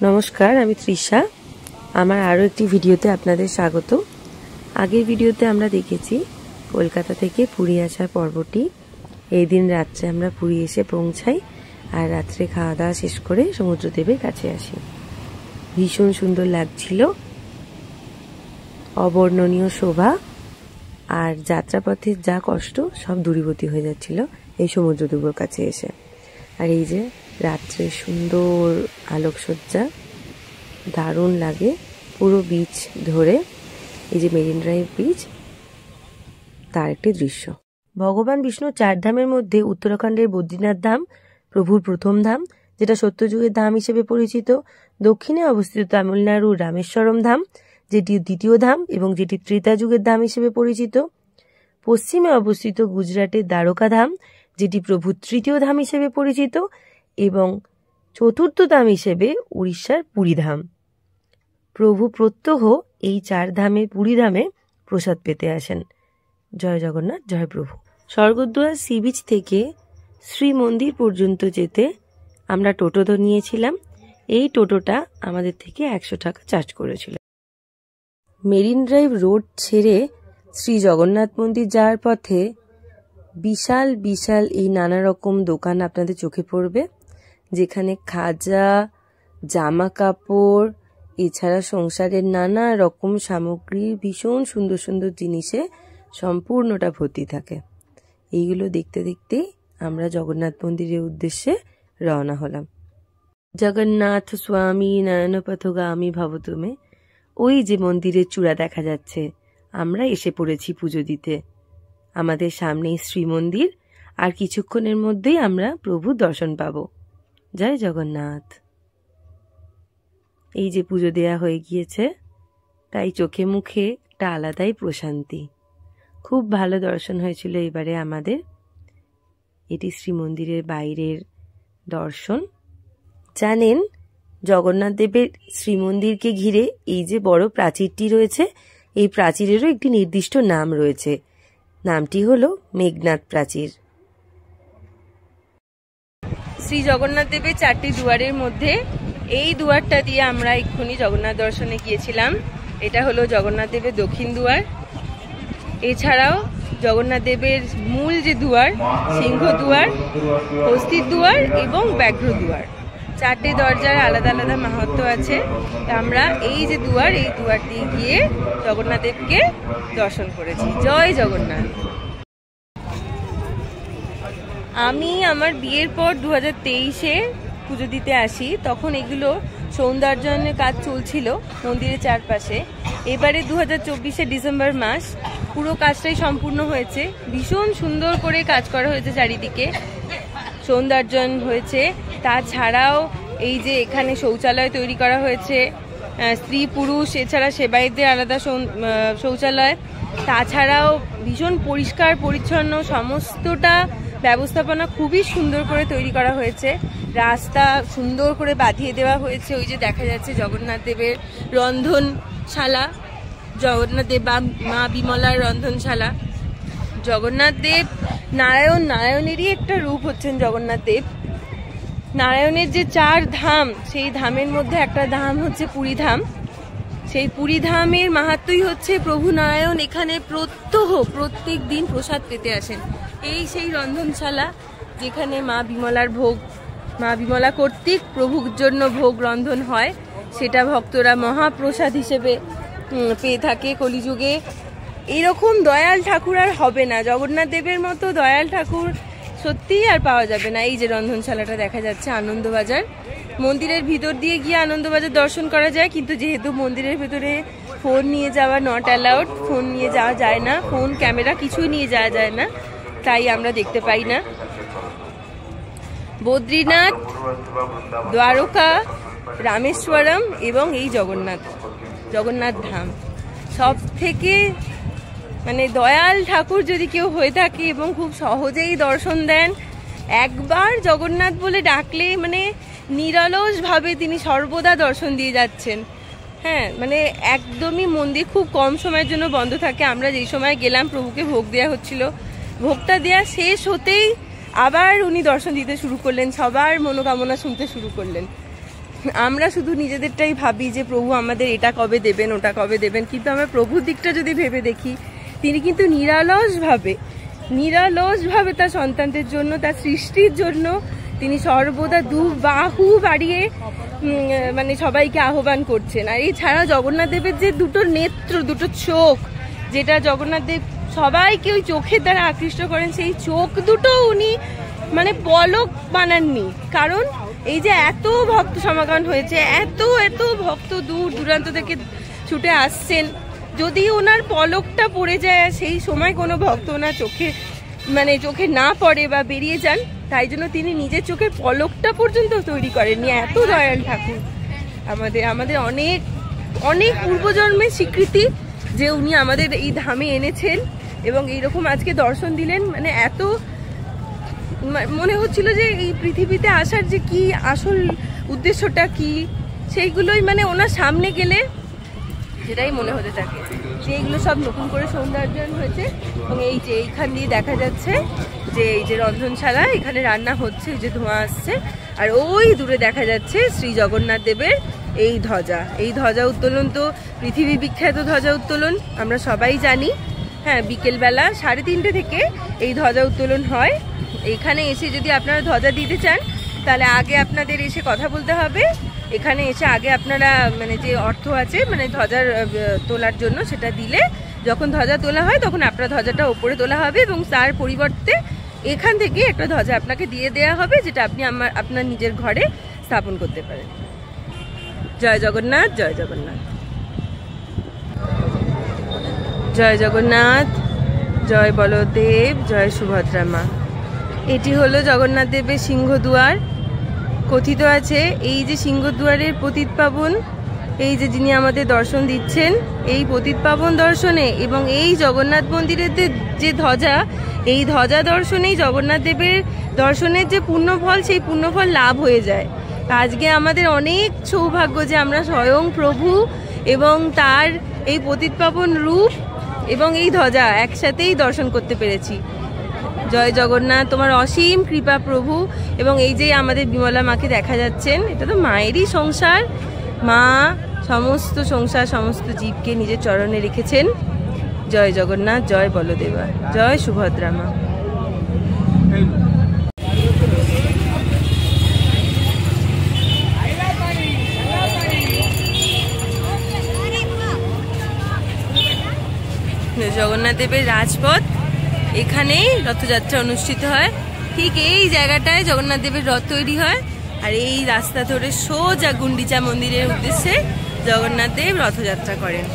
নমস্কার, আমি তৃষা। আমার আরও একটি ভিডিওতে আপনাদের স্বাগত। আগের ভিডিওতে আমরা দেখেছি কলকাতা থেকে পুরী আসার পর্বটি। এই দিন রাত্রে আমরা পুরী এসে পৌঁছাই আর রাত্রে খাওয়া দাওয়া শেষ করে সমুদ্রদেবের কাছে আসি। ভীষণ সুন্দর লাগছিল, অবর্ণনীয় শোভা আর যাত্রাপথের যা কষ্ট সব দূরীভূত হয়ে যাচ্ছিল এই সমুদ্রদেবের কাছে এসে। আর এই যে রাত্রে সুন্দর আলোকসজ্জা, দারুণ লাগে পুরো বিচ ধরে। এই যে মেরিন ড্রাইভ বিচ, তার একটি দৃশ্য। ভগবান বিষ্ণুর 4 ধামের মধ্যে উত্তরাখণ্ডের বদ্রীনাথ ধাম প্রভুর প্রথম ধাম, যেটা সত্যযুগের ধাম হিসেবে পরিচিত। দক্ষিণে অবস্থিত তামিলনাড়ুর রামেশ্বরম ধাম, যেটি দ্বিতীয় ধাম এবং যেটি ত্রেতা যুগের ধাম হিসেবে পরিচিত। পশ্চিমে অবস্থিত গুজরাটের দ্বারকা ধাম, যেটি প্রভুর তৃতীয় ধাম হিসেবে পরিচিত, এবং চতুর্থ ধাম হিসেবে উড়িষ্যার পুরী ধাম। প্রভু প্রত্যহ এই 4 ধামে পুরী ধামে প্রসাদ পেতে আসেন। জয় জগন্নাথ, জয় প্রভু। স্বর্গদ্বার সি বিচ থেকে শ্রী মন্দির পর্যন্ত যেতে আমরা টোটো নিয়েছিলাম। এই টোটোটা আমাদের থেকে 100 টাকা চার্জ করেছিল। মেরিন ড্রাইভ রোড ছেড়ে শ্রী জগন্নাথ মন্দির যাওয়ার পথে বিশাল বিশাল এই নানা রকম দোকান আপনাদের চোখে পড়বে, যেখানে খাজা, জামা কাপড়, এছাড়া সংসারের নানা রকম সামগ্রীর ভীষণ সুন্দর সুন্দর জিনিসে সম্পূর্ণটা ভর্তি থাকে। এইগুলো দেখতে দেখতে আমরা জগন্নাথ মন্দিরের উদ্দেশ্যে রওনা হলাম। জগন্নাথ স্বামী নয়নপথগামী ভব তুমি। ওই যে মন্দিরের চূড়া দেখা যাচ্ছে, আমরা এসে পড়েছি পুজো দিতে। আমাদের সামনেই শ্রীমন্দির, আর কিছুক্ষণের মধ্যেই আমরা প্রভুর দর্শন পাব। জয় জগন্নাথ। এই যে পুজো দেয়া হয়ে গিয়েছে, তাই চোখে মুখে একটা আলাদাই প্রশান্তি। খুব ভালো দর্শন হয়েছিল এবারে আমাদের। এটি শ্রীমন্দিরের বাইরের দর্শন। জানেন, জগন্নাথ দেবের শ্রীমন্দিরকে ঘিরে এই যে বড় প্রাচীরটি রয়েছে, এই প্রাচীরেরও একটি নির্দিষ্ট নাম রয়েছে। নামটি হলো মেঘনাদ প্রাচীর। শ্রী জগন্নাথ দেবের 4টি দুয়ারের মধ্যে এই দুয়ারটা দিয়ে আমরা এক্ষুনি জগন্নাথ দর্শনে গিয়েছিলাম। এটা হলো জগন্নাথ দেবের দক্ষিণ দুয়ার। এছাড়াও জগন্নাথ দেবের মূল যে দুয়ার, সিংহ দুয়ার, হস্তির দুয়ার এবং ব্যাঘ্র দুয়ার, 4টে দরজার আলাদা আলাদা মাহাত্ম্য আছে। আমরা এই যে দুয়ার, এই দুয়ার দিয়ে গিয়ে জগন্নাথ দেবকে দর্শন করেছি। জয় জগন্নাথ। আমি আমার বিয়ের পর 2023-এ পুজো দিতে আসি, তখন এগুলো সৌন্দর্যায়নের কাজ চলছিল মন্দিরের চারপাশে। এবারে 2024-এ ডিসেম্বর মাস পুরো কাজটাই সম্পূর্ণ হয়েছে। ভীষণ সুন্দর করে কাজ করা হয়েছে, চারিদিকে সৌন্দর্যায়ন হয়েছে। তাছাড়াও এই যে এখানে শৌচালয় তৈরি করা হয়েছে, স্ত্রী পুরুষ এছাড়া সেবায়িতদের আলাদা শৌচালয়। তাছাড়াও ভীষণ পরিষ্কার পরিচ্ছন্ন, সমস্তটা ব্যবস্থাপনা খুবই সুন্দর করে তৈরি করা হয়েছে। রাস্তা সুন্দর করে বাঁধিয়ে দেওয়া হয়েছে। ওই যে দেখা যাচ্ছে জগন্নাথ দেবের রন্ধনশালা, জগন্নাথ দেব বা মা বিমলার রন্ধনশালা। জগন্নাথ দেব নারায়ণেরই একটা রূপ হচ্ছেন জগন্নাথ দেব। নারায়ণের যে 4 ধাম, সেই ধামের মধ্যে একটা ধাম হচ্ছে পুরী ধাম। সেই পুরী ধামের মাহাত্ম্যই হচ্ছে প্রভু নারায়ণ এখানে প্রত্যেক দিন প্রসাদ পেতে আসেন। এই সেই রন্ধনশালা, যেখানে মা বিমলার ভোগ, মা বিমলা কর্তৃক প্রভুর জন্য ভোগ রন্ধন হয়, সেটা ভক্তরা মহাপ্রসাদ হিসেবে পেয়ে থাকে কলিযুগে। এরকম দয়াল ঠাকুর আর হবে না, জগন্নাথ দেবের মতো দয়াল ঠাকুর সত্যিই আর পাওয়া যাবে না। এই যে রন্ধনশালাটা দেখা যাচ্ছে, আনন্দবাজার। মন্দিরের ভিতর দিয়ে গিয়ে আনন্দবাজার দর্শন করা যায়, কিন্তু যেহেতু মন্দিরের ভেতরে ফোন নিয়ে যাওয়া নট অ্যালাউড, ফোন নিয়ে যাওয়া যায় না, ফোন ক্যামেরা কিছুই নিয়ে যাওয়া যায় না, তাই আমরা দেখতে পাই না। বদ্রীনাথ, দ্বারকা, রামেশ্বরম এবং এই জগন্নাথ ধাম, সব থেকে মানে দয়াল ঠাকুর যদি কেউ হয়ে থাকে এবং খুব সহজেই দর্শন দেন, একবার জগন্নাথ বলে ডাকলে মানে নিরলসভাবে তিনি সর্বদা দর্শন দিয়ে যাচ্ছেন। হ্যাঁ, মানে একদমই মন্দির খুব কম সময়ের জন্য বন্ধ থাকে। আমরা যেই সময় গেলাম প্রভুকে ভোগ দেওয়া হচ্ছিল, ভোগটা দেওয়া শেষ হতেই আবার উনি দর্শন দিতে শুরু করলেন, সবার মনোকামনা শুনতে শুরু করলেন। আমরা শুধু নিজেদেরটাই ভাবি যে প্রভু আমাদের এটা কবে দেবেন, ওটা কবে দেবেন, কিন্তু আমরা প্রভুর দিকটা যদি ভেবে দেখি, তিনি কিন্তু নিরালসভাবে তার সন্তানদের জন্য, তার সৃষ্টির জন্য তিনি সর্বদা বাহু বাড়িয়ে মানে সবাইকে আহ্বান করছেন। আর এছাড়া জগন্নাথ দেবের যে দুটো নেত্র, দুটো চোখ, যেটা জগন্নাথ দেব সবাইকে ওই চোখের দ্বারা আকৃষ্ট করেন, সেই চোখ দুটো উনি মানে পলক বানাননি। কারণ এই যে এত ভক্ত সমাগম হয়েছে, এত ভক্ত দূর দূরান্ত থেকে ছুটে আসছেন, যদি ওনার পলকটা পড়ে যায় সেই সময় কোনো ভক্ত ওনার চোখে না পড়ে বা বেরিয়ে যান, তাই জন্য তিনি নিজের চোখের পলকটা পর্যন্ত তৈরি করেননি। এত দয়াল ঠাকুর আমাদের অনেক অনেক পূর্বজন্মের স্বীকৃতি যে উনি আমাদের এই ধামে এনেছেন এবং এইরকম আজকে দর্শন দিলেন। মানে এত মনে হচ্ছিল যে এই পৃথিবীতে আসার যে কি আসল উদ্দেশ্যটা কি, সেইগুলোই মানে ওনার সামনে গেলে যেটাই মনে হতে থাকে যে এইগুলো সব নতুন করে সৌন্দর্যায়ন হয়েছে। এবং এই যে এইখান দিয়ে দেখা যাচ্ছে যে এই যে রন্ধনশালা, এখানে রান্না হচ্ছে, যে ধোঁয়া আসছে, আর ওই দূরে দেখা যাচ্ছে শ্রী জগন্নাথ দেবের এই ধ্বজা উত্তোলন। তো পৃথিবী বিখ্যাত ধ্বজা উত্তোলন আমরা সবাই জানি। হ্যাঁ, বিকেলবেলা 3:30 থেকে এই ধ্বজা উত্তোলন হয়। এখানে এসে যদি আপনারা ধ্বজা দিতে চান, তাহলে আগে আপনাদের এসে কথা বলতে হবে। এখানে এসে আগে আপনারা মানে যে অর্থ আছে মানে ধ্বজার তোলার জন্য, সেটা দিলে যখন ধ্বজা তোলা হয় তখন আপনার ধ্বজাটা ওপরে তোলা হবে এবং তার পরিবর্তে এখান থেকে একটা ধ্বজা আপনাকে দিয়ে দেওয়া হবে, যেটা আপনি আপনার নিজের ঘরে স্থাপন করতে পারেন। জয় জগন্নাথ, জয় জগন্নাথ, জয় জগন্নাথ, জয় বলদেব, জয় সুভদ্রা মা। এটি হলো জগন্নাথ দেবের সিংহদুয়ার। কথিত আছে এই যে সিংহদুয়ারের পতিত পাবন, এই যে যিনি আমাদের দর্শন দিচ্ছেন, এই পতিত পাবন দর্শনে এবং এই জগন্নাথ মন্দিরের যে ধ্বজা, এই ধ্বজা দর্শনেই জগন্নাথ দেবের দর্শনের যে পুণ্যফল, সেই পুণ্যফল লাভ হয়ে যায়। আজকে আমাদের অনেক সৌভাগ্য যে আমরা স্বয়ং প্রভু এবং তার এই পতিত পাবন রূপ এবং এই ধ্বজা একসাথেই দর্শন করতে পেরেছি। জয় জগন্নাথ, তোমার অসীম কৃপা প্রভু। এবং এই যে আমাদের বিমলা মাকে দেখা যাচ্ছেন, এটা তো মায়েরই সংসার। মা সমস্ত সংসার, সমস্ত জীবকে নিজের চরণে রেখেছেন। জয় জগন্নাথ, জয় বলদেবা, জয় সুভদ্রা মা। জগন্নাথ দেবের রাজপথ, এখানেই রথযাত্রা অনুষ্ঠিত হয়। ঠিক এই জায়গাটায় জগন্নাথ দেবের রথ তৈরি হয়, আর এই রাস্তা ধরে সোজা গুন্ডিচা মন্দিরের উদ্দেশ্যে জগন্নাথ দেব রথযাত্রা করেন।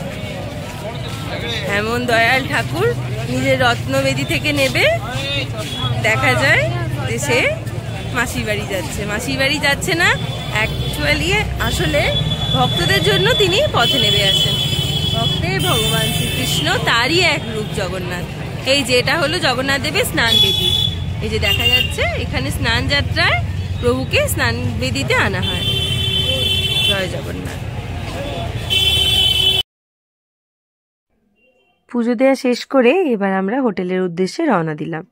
এমন দয়াল ঠাকুর নিজের রত্নবেদী থেকে নেবে, দেখা যায় যে সে মাসির বাড়ি যাচ্ছে। মাসির বাড়ি যাচ্ছে না, অ্যাকচুয়ালি আসলে ভক্তদের জন্য তিনি পথে নেমে আসেন। ভক্তের ভগবান শ্রীকৃষ্ণ, তারই এক রূপ জগন্নাথ। এই যে এটা হলো জগন্নাথ দেবের স্নান বেদী। এই যে দেখা যাচ্ছে এখানে স্নান যাত্রায় প্রভুকে স্নান বেদীতে আনা হয়। জয় জগন্নাথ। পুজো দেওয়া শেষ করে এবার আমরা হোটেলের উদ্দেশ্যে রওনা দিলাম।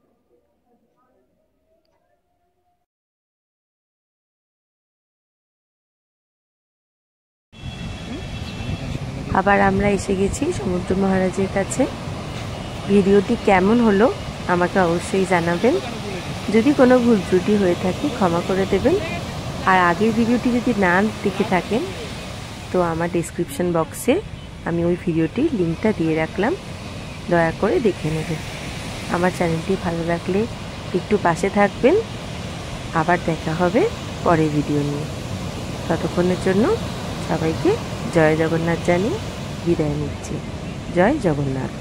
আবার আমরা এসে গেছি সমুদ্র মহারাজের কাছে। ভিডিওটি কেমন হলো আমাকে অবশ্যই জানাবেন। যদি কোনো ভুল ত্রুটি হয়ে থাকে ক্ষমা করে দেবেন। আর আগের ভিডিওটি যদি না দেখে থাকেন তো আমার ডেসক্রিপশন বক্সে আমি ওই ভিডিওটির লিঙ্কটা দিয়ে রাখলাম, দয়া করে দেখে নেবেন। আমার চ্যানেলটি ভালো লাগলে একটু পাশে থাকবেন। আবার দেখা হবে পরের ভিডিও নিয়ে। ততক্ষণের জন্য সবাইকে জয় জগন্নাথ জানিয়ে বিদায় নিচ্ছি। জয় জগন্নাথ।